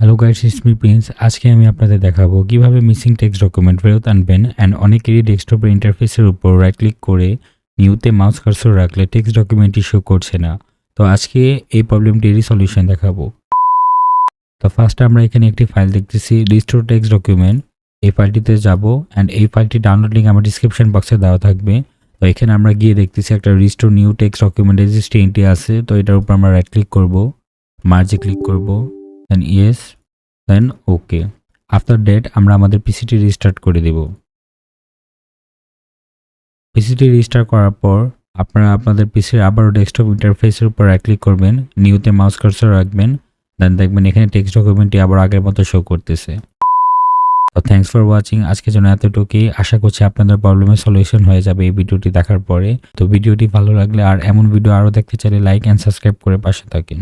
Hello guys, it's me Prince. আজকে আমি আপনাদের দেখাবো কিভাবে মিসিং টেক্সট ডকুমেন্ট ফেরত আনবেন অ্যান্ড অনেকেরই ডেস্কটপের ইন্টারফেসের উপর রাইট ক্লিক করে নিউতে মাউস কার্সর রাখলে টেক্সট ডকুমেন্টটি শো করছে না। তো আজকে এই প্রবলেমটিরই সলিউশন দেখাবো। তো ফার্স্ট আমরা এখানে একটি ফাইল দেখতেছি, রিস্টোর টেক্সট ডকুমেন্ট। এই ফাইলটিতে যাব অ্যান্ড এই ফাইলটি ডাউনলোড লিঙ্ক আমার ডিসক্রিপশন বক্সে দেওয়া থাকবে। তো এখানে আমরা গিয়ে দেখতেছি একটা restore new text document registry আছে। তো এটার উপর আমরা রাইট ক্লিক করব, মার্জে ক্লিক করব, then yes, then okay. After that আমরা আমাদের পিসিটি রিস্টার্ট করে দেব। পিসিটি রিস্টার্ট করার পর আপনারা আপনাদের পিসির আবারও ডেস্কটপ ইন্টারফেসের উপর রাইট ক্লিক করবেন, নিউতে মাউস কার্সর রাখবেন, দেন দেখবেন এখানে টেক্সট ডকুমেন্টটি আবার আগের মতো শো করতেছে। তো থ্যাঙ্কস ফর ওয়াচিং। আজকের জন্য এতটুকুই। আশা করছি আপনাদের প্রবলেমের সলিউশন হয়ে যাবে এই ভিডিওটি দেখার পরে। তো ভিডিওটি ভালো লাগলে আর এমন ভিডিও আরও দেখতে চাইলে লাইক অ্যান্ড সাবস্ক্রাইব করে পাশে থাকেন।